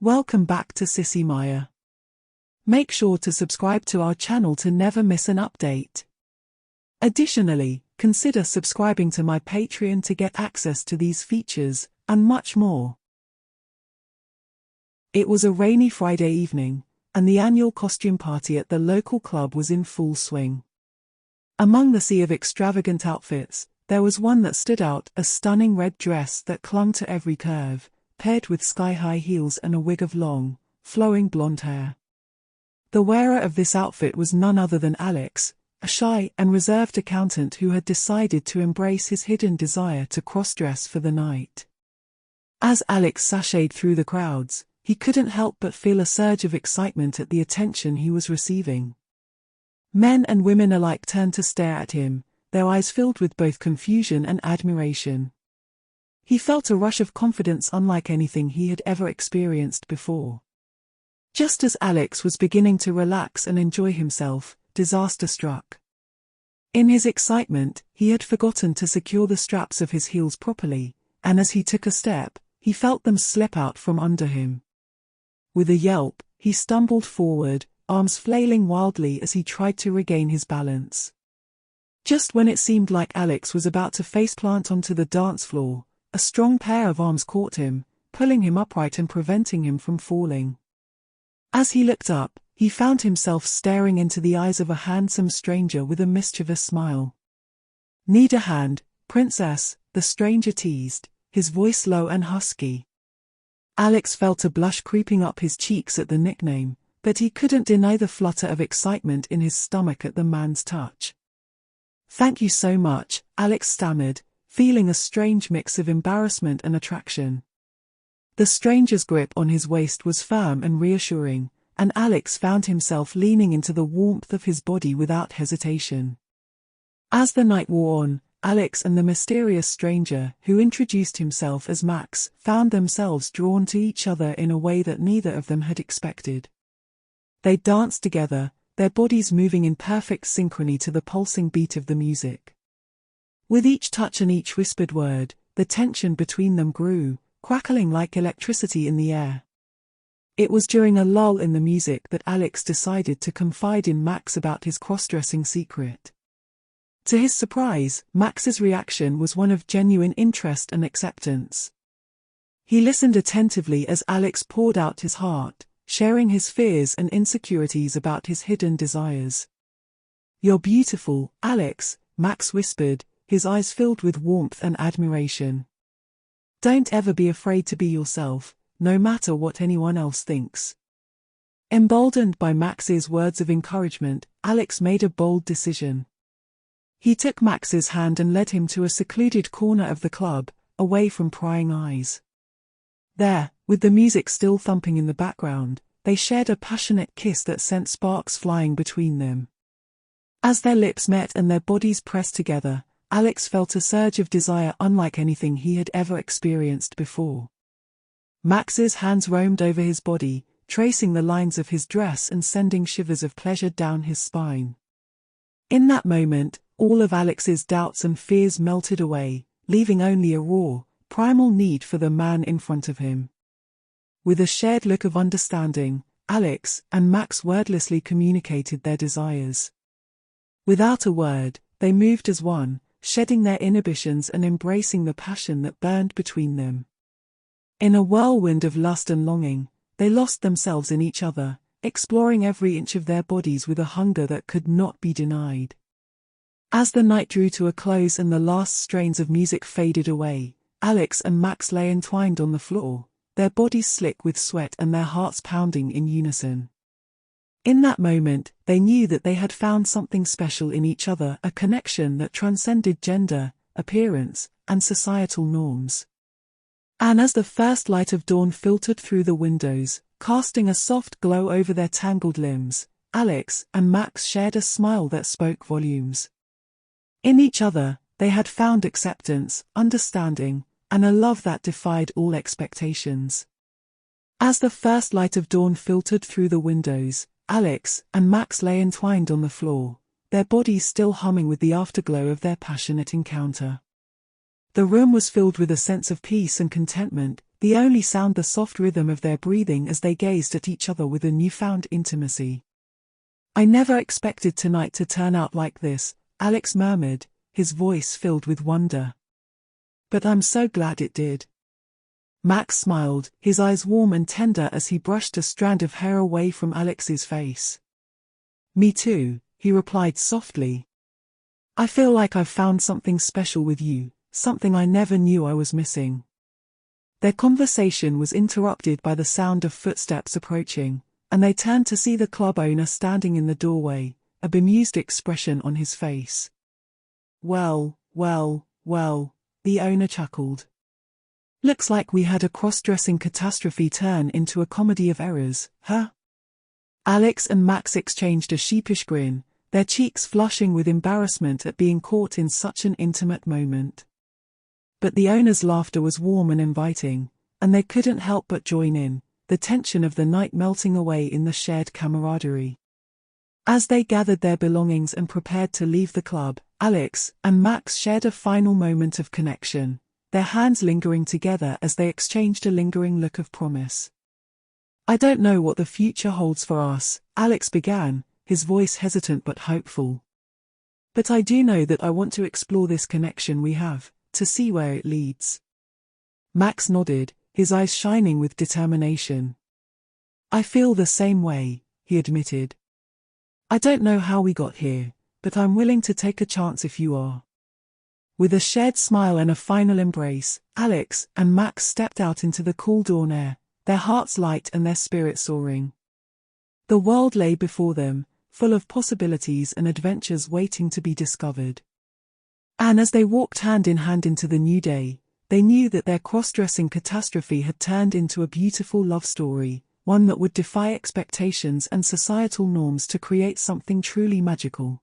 Welcome back to Sissy Maya. Make sure to subscribe to our channel to never miss an update. Additionally, consider subscribing to my Patreon to get access to these features, and much more. It was a rainy Friday evening, and the annual costume party at the local club was in full swing. Among the sea of extravagant outfits, there was one that stood out, a stunning red dress that clung to every curve, paired with sky-high heels and a wig of long, flowing blonde hair. The wearer of this outfit was none other than Alex, a shy and reserved accountant who had decided to embrace his hidden desire to cross-dress for the night. As Alex sashayed through the crowds, he couldn't help but feel a surge of excitement at the attention he was receiving. Men and women alike turned to stare at him, their eyes filled with both confusion and admiration. He felt a rush of confidence unlike anything he had ever experienced before. Just as Alex was beginning to relax and enjoy himself, disaster struck. In his excitement, he had forgotten to secure the straps of his heels properly, and as he took a step, he felt them slip out from under him. With a yelp, he stumbled forward, arms flailing wildly as he tried to regain his balance. Just when it seemed like Alex was about to faceplant onto the dance floor, a strong pair of arms caught him, pulling him upright and preventing him from falling. As he looked up, he found himself staring into the eyes of a handsome stranger with a mischievous smile. "Need a hand, princess?" the stranger teased, his voice low and husky. Alex felt a blush creeping up his cheeks at the nickname, but he couldn't deny the flutter of excitement in his stomach at the man's touch. "Thank you so much," Alex stammered, feeling a strange mix of embarrassment and attraction. The stranger's grip on his waist was firm and reassuring, and Alex found himself leaning into the warmth of his body without hesitation. As the night wore on, Alex and the mysterious stranger, who introduced himself as Max, found themselves drawn to each other in a way that neither of them had expected. They danced together, their bodies moving in perfect synchrony to the pulsing beat of the music. With each touch and each whispered word, the tension between them grew, crackling like electricity in the air. It was during a lull in the music that Alex decided to confide in Max about his cross-dressing secret. To his surprise, Max's reaction was one of genuine interest and acceptance. He listened attentively as Alex poured out his heart, sharing his fears and insecurities about his hidden desires. "You're beautiful, Alex," Max whispered, his eyes filled with warmth and admiration. "Don't ever be afraid to be yourself, no matter what anyone else thinks." Emboldened by Max's words of encouragement, Alex made a bold decision. He took Max's hand and led him to a secluded corner of the club, away from prying eyes. There, with the music still thumping in the background, they shared a passionate kiss that sent sparks flying between them. As their lips met and their bodies pressed together, Alex felt a surge of desire unlike anything he had ever experienced before. Max's hands roamed over his body, tracing the lines of his dress and sending shivers of pleasure down his spine. In that moment, all of Alex's doubts and fears melted away, leaving only a raw, primal need for the man in front of him. With a shared look of understanding, Alex and Max wordlessly communicated their desires. Without a word, they moved as one, shedding their inhibitions and embracing the passion that burned between them. In a whirlwind of lust and longing, they lost themselves in each other, exploring every inch of their bodies with a hunger that could not be denied. As the night drew to a close and the last strains of music faded away, Alex and Max lay entwined on the floor, their bodies slick with sweat and their hearts pounding in unison. In that moment, they knew that they had found something special in each other, a connection that transcended gender, appearance, and societal norms. And as the first light of dawn filtered through the windows, casting a soft glow over their tangled limbs, Alex and Max shared a smile that spoke volumes. In each other, they had found acceptance, understanding, and a love that defied all expectations. As the first light of dawn filtered through the windows, Alex and Max lay entwined on the floor, their bodies still humming with the afterglow of their passionate encounter. The room was filled with a sense of peace and contentment, the only sound the soft rhythm of their breathing as they gazed at each other with a newfound intimacy. "I never expected tonight to turn out like this," Alex murmured, his voice filled with wonder. "But I'm so glad it did." Max smiled, his eyes warm and tender as he brushed a strand of hair away from Alex's face. "Me too," he replied softly. "I feel like I've found something special with you, something I never knew I was missing." Their conversation was interrupted by the sound of footsteps approaching, and they turned to see the club owner standing in the doorway, a bemused expression on his face. Well, the owner chuckled. "Looks like we had a cross-dressing catastrophe turn into a comedy of errors, huh?" Alex and Max exchanged a sheepish grin, their cheeks flushing with embarrassment at being caught in such an intimate moment. But the owner's laughter was warm and inviting, and they couldn't help but join in, the tension of the night melting away in the shared camaraderie. As they gathered their belongings and prepared to leave the club, Alex and Max shared a final moment of connection, their hands lingering together as they exchanged a lingering look of promise. "I don't know what the future holds for us," Alex began, his voice hesitant but hopeful. "But I do know that I want to explore this connection we have, to see where it leads." Max nodded, his eyes shining with determination. "I feel the same way," he admitted. "I don't know how we got here, but I'm willing to take a chance if you are." With a shared smile and a final embrace, Alex and Max stepped out into the cool dawn air, their hearts light and their spirits soaring. The world lay before them, full of possibilities and adventures waiting to be discovered. And as they walked hand in hand into the new day, they knew that their cross-dressing catastrophe had turned into a beautiful love story, one that would defy expectations and societal norms to create something truly magical.